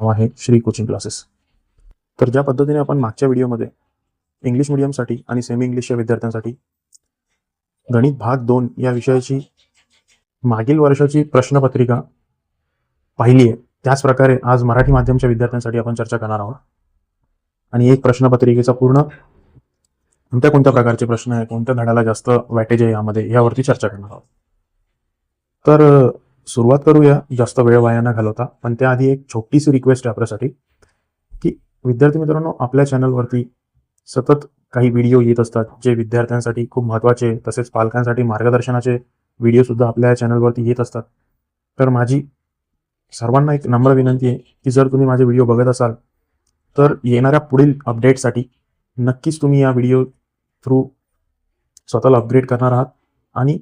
नाव आहे Shri coaching classes. तर ज्या पद्धतीने आपण मागच्या व्हिडिओमध्ये इंग्लिश मीडियमसाठी आणि सेमी इंग्लिशच्या विद्यार्थ्यांसाठी गणित भाग 2 या विषयाची मागील वर्षाची प्रश्नपत्रिका पाहिली आहे, त्याच प्रकारे आज मराठी माध्यमच्या विद्यार्थ्यांसाठी आपण चर्चा करणार आहोत. आणि एक प्रश्नपत्रिकेचा पूर्ण कोणत्या प्रकारचे प्रश्न आहे, कोणत्या धड्याला जास्त वॅटेज आहे यामध्ये, यावरती चर्चा करणार आहोत. तर सुरुवात करूया जास्त वेळ वाया न घालवता. पण त्याआधी एक छोटीशी रिक्वेस्ट आहे आपल्यासाठी की विद्यार्थी मित्रांनो, आपल्या चॅनलवरती सतत काही व्हिडिओ येत असतात जे विद्यार्थ्यांसाठी खूप महत्त्वाचे, तसेच पालकांसाठी मार्गदर्शनाचे व्हिडिओ सुद्धा आपल्या चॅनलवरती येत असतात. तर माझी सर्वांना एक नम्र विनंती आहे की जर तुम्ही माझे व्हिडिओ बघत असाल तर येणाऱ्या पुढील अपडेटसाठी नक्कीच तुम्ही या व्हिडिओ थ्रू स्वतःला अपग्रेड करणार आहात. आणि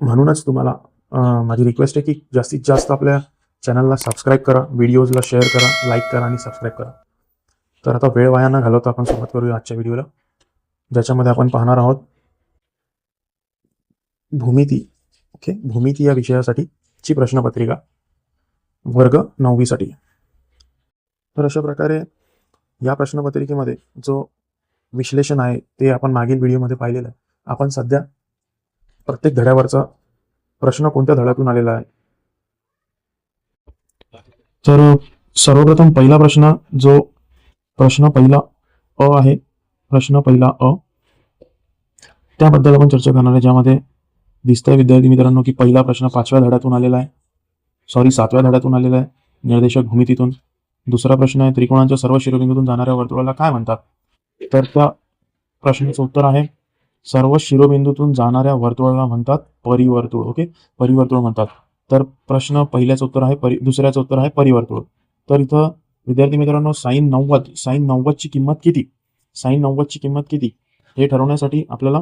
म्हणूनच तुम्हाला माझी रिक्वेस्ट आहे की जास्तीत जास्त आपल्या चॅनलला सबस्क्राईब करा, व्हिडिओजला शेअर करा, लाईक करा आणि सबस्क्राईब करा. तर आता वेळ वाया न घालवता आपण सुरुवात करूया आजच्या व्हिडिओला, ज्याच्यामध्ये आपण पाहणार आहोत भूमिती. ओके, भूमिती या विषयासाठीची प्रश्नपत्रिका वर्ग 9वी साठी. तर अशा प्रकारे या प्रश्नपत्रिकेमध्ये जो विश्लेषण आहे ते आपण मागील व्हिडिओमध्ये पाहिलेलं आहे. आपण सध्या प्रत्येक धड्यावरचा प्रश्न कोणत्या धड्यातून आलेला आहे. तर सर्वप्रथम पहिला प्रश्न, जो प्रश्न पहिला अ आहे, प्रश्न पहिला अ, त्याबद्दल आपण चर्चा करणार आहे. ज्यामध्ये दिसतंय विद्यार्थी मित्रांनो की पहिला प्रश्न 5व्या धड्यातून आलेला आहे, 7व्या धड्यातून आलेला आहे, निर्देशक भूमितीतून. दुसरा प्रश्न आहे त्रिकोणांच्या सर्व शिरोबिंदूतून जाणाऱ्या वर्तुळाला काय म्हणतात. तर त्या प्रश्नाचं उत्तर आहे सर्व शिरोबिंदूतून जाणाऱ्या वर्तुळाला म्हणतात परिवर्तुळ. ओके, परिवर्तुळ म्हणतात. तर प्रश्न पहिल्याचं उत्तर आहे दुसऱ्याचं उत्तर आहे परिवर्तुळ. तर इथं विद्यार्थी मित्रांनो साइन 90 ची किंमत किती, साइन 90 ची किंमत किती हे ठरवण्यासाठी आपल्याला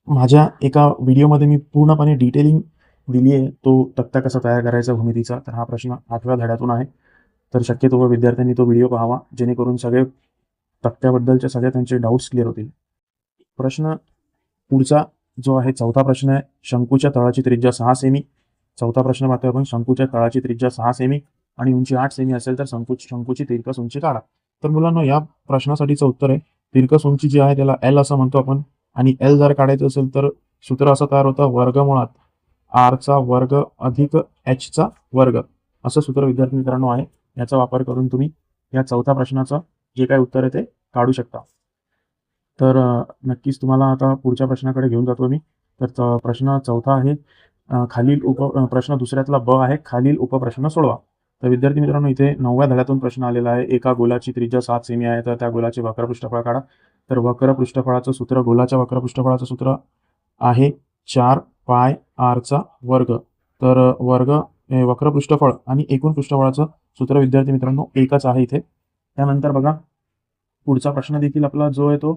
माझ्या एका व्हिडिओमध्ये मी पूर्णपणे डिटेलिंग दिली आहे, तो तक्ता कसा तयार करायचा भूमितीचा. तर हा प्रश्न 8व्या धड्यातून आहे. तर शक्यतो विद्यार्थ्यांनी तो व्हिडिओ पाहावा, जेणेकरून सगळे तक्त्याबद्दलचे सगळे त्यांचे डाऊट्स क्लिअर होतील. प्रश्न पुढचा जो आहे चौथा प्रश्न आहे, शंकूच्या तळाची त्रिज्या 6 सेमी. चौथा प्रश्न पाहतोय आपण, शंकूच्या तळाची त्रिज्या 6 सेमी आणि उंची 8 सेमी असेल तर शंकूची तिरकस उंची काढा. तर मुलांना या प्रश्नासाठीचं उत्तर आहे तिरकस उंची जी आहे त्याला एल असं म्हणतो आपण. आणि एल जर काढायचं असेल तर सूत्र असं तयार होतं वर्गमुळात आरचा वर्ग अधिक एचचा वर्ग, असं सूत्र विद्यार्थी मित्रांनो आहे. याचा वापर करून तुम्ही या चौथ्या प्रश्नाचं जे काही उत्तर आहे ते काढू शकता. तर नक्कीच तुम्हाला आता पुढच्या प्रश्नाकडे घेऊन जातो मी. तर प्रश्न चौथा आहे खालील प्रश्न दुसऱ्यातला ब आहे, खालील उपप्रश्न सोडवा. तर विद्यार्थी मित्रांनो इथे 9व्या धड्यातून प्रश्न आलेला आहे. एका गोलाची त्रिज्या 7 सेमी आहे, तर त्या गोलाचे वक्र पृष्ठफळ काढा. तर वक्र पृष्ठफळाचं सूत्र, गोलाच्या वक्र पृष्ठफळाचं सूत्र आहे 4 पाय आरचा वर्ग. तर वक्र पृष्ठफळ आणि एकूण पृष्ठफळाचं सूत्र विद्यार्थी मित्रांनो एकच आहे इथे. त्यानंतर बघा पुढचा प्रश्न देखील आपला जो आहे तो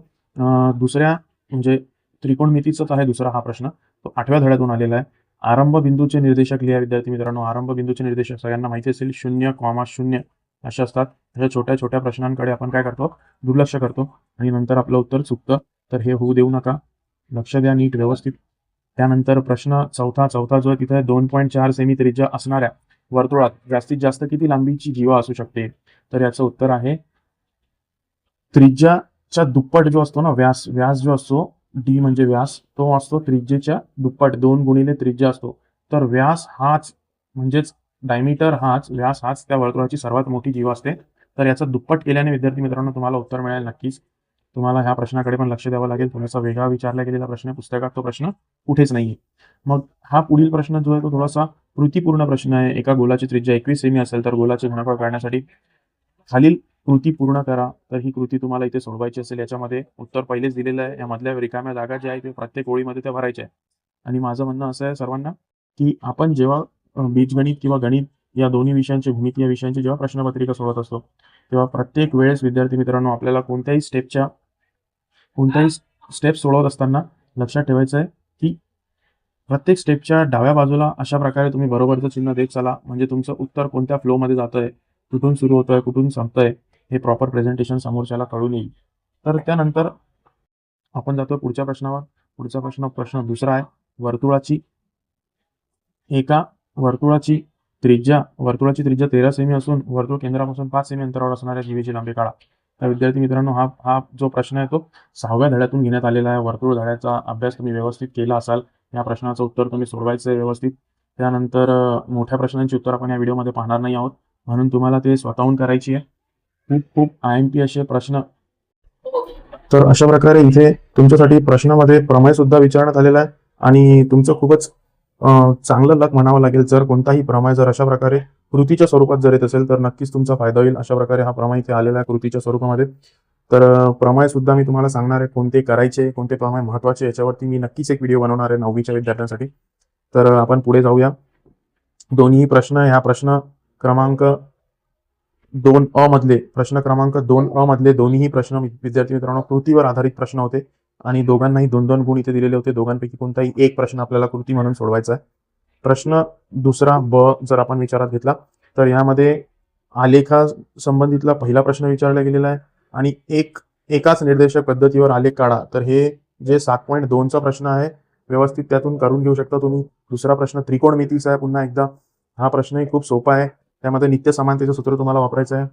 दुसऱ्या म्हणजे त्रिकोणमितीचाच आहे. दुसरा हा प्रश्न तो 8व्या धड्यातून आलेला आहे. आरंभ बिंदूचे निर्देशक लिहा विद्यार्थी मित्रांनो. आरंभ बिंदूचे निर्देशक सगळ्यांना माहिती असेल 0,0 असे असतात. अशा छोट्या छोट्या प्रश्नांकडे आपण काय करतो, दुर्लक्ष करतो आणि नंतर आपलं उत्तर चुकतं. तर हे होऊ देऊ नका, लक्ष द्या नीट व्यवस्थित. त्यानंतर प्रश्न चौथा जो आहे तिथे 2.4 सेमी त्रिज्या असणाऱ्या वर्तुळात जास्तीत जास्त किती लांबीची जीवा असू शकते. तर याचं उत्तर आहे त्रिज्याच्या दुप्पट जो असतो ना, व्यास जो असतो डी म्हणजे व्यास, तो असतो त्रिज्येच्या दुप्पट, 2 गुणिले त्रिज्या असतो. तर व्यास हाच म्हणजेच डायमीटर हाच, व्यास हाच त्या वर्तुळाची सर्वात मोठी जीवा असते. तर याचा दुप्पट केल्याने विद्यार्थी मित्रांनो तुम्हाला उत्तर मिळेल नक्कीच. तुम्हाला ह्या प्रश्नाकडे पण लक्ष द्यावं लागेल. थोडासा वेगळा विचारला गेलेला प्रश्न, पुस्तकात तो प्रश्न कुठेच नाहीये. मग हा पुढील प्रश्न जो आहे तो थोडासा कृतीपूर्ण प्रश्न आहे. एका गोलाची त्रिज्या 21 सेमी असेल तर गोलाचे घनफळ काढण्यासाठी खालील कृती पूर्ण करा. तर ही कृती तुम्हाला इथे सोडवायची असेल. याच्यामध्ये उत्तर पहिलेच दिलेलं आहे. यामधल्या रिकाम्या जागा ज्या आहेत ते प्रत्येक ओळीमध्ये त्या भरायच्या आहे. आणि माझं म्हणणं असं आहे सर्वांना की आपण जेव्हा बीजगणित किंवा गणित या दोन्ही विषयांची, भूमिती या विषयांची जेव्हा प्रश्नपत्रिका सोडवत असतो तेव्हा प्रत्येक वेळेस विद्यार्थी मित्रांनो आपल्याला कोणत्याही स्टेप सोडवत असताना लक्षात ठेवायचं आहे की प्रत्येक स्टेपच्या डाव्या बाजूला अशा प्रकारे तुम्ही बरोबरचं चिन्ह देत चला, म्हणजे तुमचं उत्तर कोणत्या फ्लोमध्ये जातंय, कुठून सुरू होतंय, कुठून संपतंय, हे प्रॉपर प्रेझेंटेशन समोरच्याला कळून येईल. तर त्यानंतर आपण जातोय पुढच्या प्रश्नावर. पुढचा प्रश्न दुसरा आहे. एका वर्तुळाची वर्तुळाची त्रिज्या 13 सेमी असून वर्तुळ केंद्रापासून 5 सेमी अंतरावर असणाऱ्या जीवेची लांबी काढा. तर विद्यार्थी मित्रांनो, हा जो प्रश्न आहे तो 6व्या धड्यातून घेण्यात आलेला आहे. वर्तुळ धड्याचा अभ्यास तुम्ही व्यवस्थित केला असाल. या प्रश्नाचं उत्तर तुम्ही सोडवायचं आहे व्यवस्थित. त्यानंतर मोठ्या प्रश्नांची उत्तर आपण या व्हिडिओमध्ये पाहणार नाही आहोत, म्हणून तुम्हाला ते स्वतःहून करायची आहे. खूप IMP असे प्रश्न. तर अशा प्रकारे इथे तुमच्यासाठी प्रश्नामध्ये प्रमेय सुद्धा विचारण्यात आलेला आहे आणि तुमचं खूपच चांगलं लक म्हणावं लागेल. जर कोणताही प्रमेय जर अशा प्रकारे कृतीच्या स्वरूपात जर येत असेल तर नक्कीच तुमचा फायदा होईल. अशा प्रकारे हा प्रमेय इथे आलेला आहे कृतीच्या स्वरूपामध्ये. तर प्रमेय सुद्धा मी तुम्हाला सांगणार आहे कोणते करायचे, कोणते प्रमेय महत्वाचे, याच्यावरती मी नक्कीच एक व्हिडिओ बनवणार आहे 9वीच्या विद्यार्थ्यांसाठी. तर आपण पुढे जाऊया. दोन्ही प्रश्न, ह्या प्रश्न क्रमांक 2 मधले दोन्हीही प्रश्न विद्यार्थी मित्रांनो कृतीवर आधारित प्रश्न होते आणि दोघांनाही 2-2 गुण इथे दिलेले होते. दोघांपैकी कोणताही एक प्रश्न आपल्याला कृती म्हणून सोडवायचा आहे. प्रश्न दुसरा ब जर आपण विचारात घेतला तर यामध्ये आलेखा संबंधितला पहिला प्रश्न विचारला गेलेला आहे आणि एकाच निर्देशक पद्धतीवर आलेख काढा. तर हे जे 7.2चा प्रश्न आहे व्यवस्थित त्यातून करून घेऊ शकता तुम्ही. दुसरा प्रश्न त्रिकोणमितीचा आहे. पुन्हा एकदा हा प्रश्नही खूप सोपा आहे. त्यामध्ये नित्य समानतेचं सूत्र तुम्हाला वापरायचं आहे.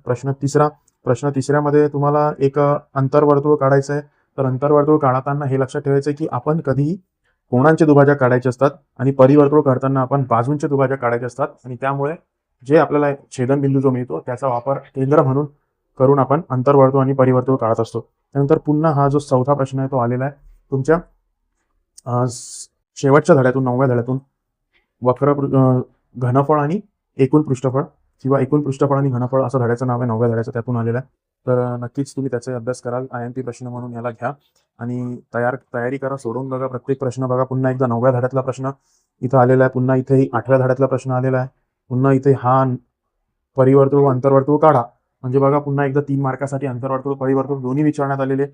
प्रश्न तिसऱ्यामध्ये तुम्हाला एक अंतर्वर्तुळ काढायचं आहे. तर अंतर्वर्तुळ काढताना हे लक्षात ठेवायचं आहे की आपण कधीही कोणांचे दुभाजक काढायचे असतात आणि परिवर्तुळ काढताना आपण बाजूंचे दुभाजक काढायचे असतात आणि त्यामुळे जे आपल्याला छेदनबिंदू जो मिळतो त्याचा वापर केंद्र म्हणून करून आपण अंतर्वर्तुळ आणि परिवर्तुळ काढत असतो. त्यानंतर पुन्हा हा जो चौथा प्रश्न आहे तो आलेला आहे तुमच्या शेवटच्या धड्यातून 9व्या धड्यातून घनफळ आणि एकूण पृष्ठफळ किंवा एकूण पृष्ठफळ आणि घनफळ असं धड्याचं नाव आहे 9व्या धड्याचं, त्यातून आलेलं आहे. तर नक्कीच तुम्ही त्याचा अभ्यास कराल. IMP प्रश्न म्हणून याला घ्या आणि तयारी करा. सोडून बघा प्रत्येक प्रश्न बघा. पुन्हा एकदा 9व्या धड्यातला प्रश्न इथं आलेला आहे. पुन्हा इथे 8व्या धड्यातला प्रश्न आलेला आहे. पुन्हा इथे हा परिवर्तुळ व अंतर्वर्तुळ काढा. म्हणजे बघा पुन्हा एकदा 3 मार्कासाठी अंतर्वर्तुळ परिवर्तुळ दोन्ही विचारण्यात आलेले.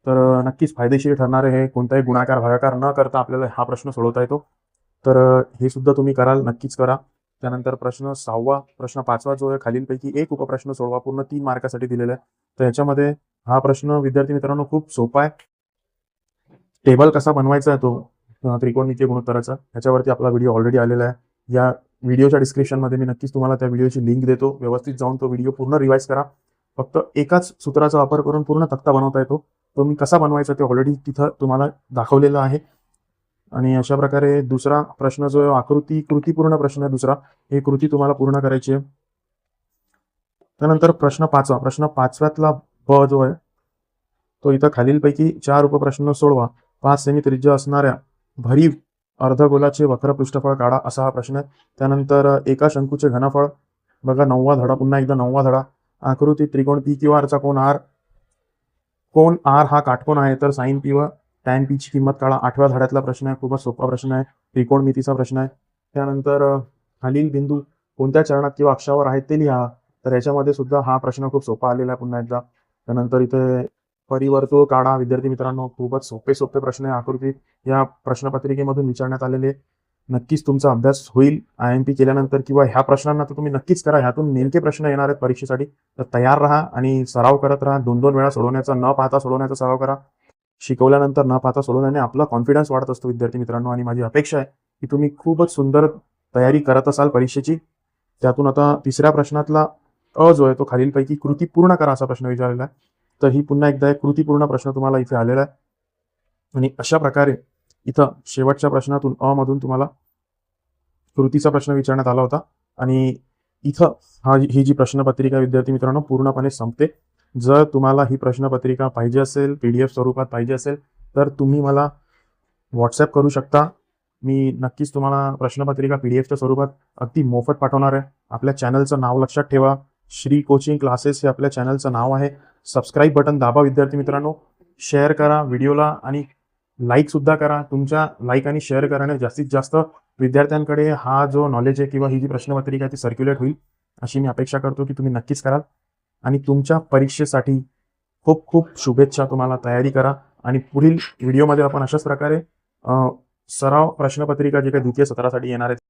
तर नक्कीच फायदेशीर ठरणार आहे. कोणताही गुणाकार भागाकार न करता आपल्याला हा प्रश्न सोडवता येतो. तर हे सुद्धा तुम्ही कराल, नक्कीच करा. त्यानंतर प्रश्न 6वा, प्रश्न 5वा जो आहे खालीलपैकी एक उपप्रश्न सोडवा, पूर्ण 3 मार्कासाठी दिलेला आहे. तर याच्यामध्ये हा प्रश्न विद्यार्थी मित्रांनो खूप सोपा आहे. टेबल कसा बनवायचा आहे तो त्रिकोणमितीय गुणोत्तराचा, ह्याच्यावरती आपला व्हिडिओ ऑलरेडी आलेला आहे. या व्हिडिओच्या डिस्क्रिप्शनमध्ये मी नक्कीच तुम्हाला त्या व्हिडिओची लिंक देतो. व्यवस्थित जाऊन तो व्हिडिओ पूर्ण रिवाइज करा. फक्त एकाच सूत्राचा वापर करून पूर्ण तक्ता बनवता येतो. तो मी कसा बनवायचा ते ऑलरेडी तिथं तुम्हाला दाखवलेलं आहे. आणि अशा प्रकारे दुसरा प्रश्न जो आहे कृतीपूर्ण प्रश्न आहे दुसरा, हे कृती तुम्हाला पूर्ण करायची आहे. त्यानंतर प्रश्न 5व्यातला ब जो आहे तो इथं खालीलपैकी 4 उपप्रश्न सोडवा. 5 सेमी त्रिज्या असणाऱ्या भरीव अर्धगोलाचे वक्र पृष्ठफळ काढा, असा हा प्रश्न आहे. त्यानंतर एका शंकूचे घनफळ बघा. 9वा धडा, पुन्हा एकदा 9वा धडा. आकृती त्रिकोण PQR चा कोण R हा काटकोन आहे, तर साइन P व टॅन P ची किंमत काढा. 8व्या धड्यातला प्रश्न आहे. खूपच सोपा प्रश्न आहे. त्रिकोणमितीचा प्रश्न आहे. त्यानंतर खालील बिंदू कोणत्या चरणात किंवा अक्षावर आहेत ते लिहा. तर याच्यामध्ये सुद्धा हा प्रश्न खूप सोपा आलेला आहे पुन्हा एकदा. त्यानंतर इथे परिवर्तुळ काढा. विद्यार्थी मित्रांनो खूपच सोपे प्रश्न आहे. आकृती या प्रश्नपत्रिकेमधून विचारण्यात आलेले. नक्कीच तुमचा अभ्यास होईल IMP केल्यानंतर, किंवा ह्या प्रश्नांना तर तुम्ही नक्कीच करा. ह्यातून नेमके प्रश्न येणार आहेत परीक्षेसाठी. तर तयार राहा आणि सराव करत राहा. 2-2 वेळा सोडवण्याचा, न पाहता सोडवण्याचा सराव करा. शिकवल्यानंतर न पाहता सोडवण्याने आपला कॉन्फिडन्स वाढत असतो विद्यार्थी मित्रांनो. आणि माझी अपेक्षा आहे की तुम्ही खूपच सुंदर तयारी करत असाल परीक्षेची. त्यातून आता तिसऱ्या प्रश्नातला जो आहे तो खालीलपैकी कृती पूर्ण करा असा प्रश्न विचारलेला आहे. तर ही पुन्हा एकदा एक कृतीपूर्ण प्रश्न तुम्हाला इथे आलेला आहे. आणि अशा प्रकारे इथं शेवटच्या प्रश्नातून मधून तुम्हाला कृतीचा प्रश्न विचारण्यात आला होता. आणि इथं ही जी प्रश्नपत्रिका विद्यार्थी मित्रांनो पूर्णपणे संपते. जर तुम्हाला ही प्रश्नपत्रिका पाहिजे असेल, PDF स्वरूपात पाहिजे असेल, तर तुम्ही मला व्हॉट्सअप करू शकता. मी नक्कीच तुम्हाला प्रश्नपत्रिका PDFच्या स्वरूपात अगदी मोफत पाठवणार आहे. आपल्या चॅनलचं नाव लक्षात ठेवा, श्री कोचिंग क्लासेस हे आपल्या चॅनलचं नाव आहे. सबस्क्राईब बटन दाबा विद्यार्थी मित्रांनो. शेअर करा व्हिडिओला आणि लाईक सुद्धा करा. तुमच्या लाईक आणि शेअर कराने जास्तीत जास्त विद्यार्थ्यांकडे हा जो नॉलेज आहे किंवा ही जी प्रश्नपत्रिका आहे ती सर्क्युलेट होईल, अशी मी अपेक्षा करतो की तुम्ही नक्कीच कराल. आणि तुमच्या परीक्षेसाठी खूप खूप शुभेच्छा. तुम्हाला तयारी करा आणि पुढील व्हिडिओमध्ये आपण अशाच प्रकारे सराव प्रश्नपत्रिका जे काही द्वितीय सत्रासाठी येणार आहेत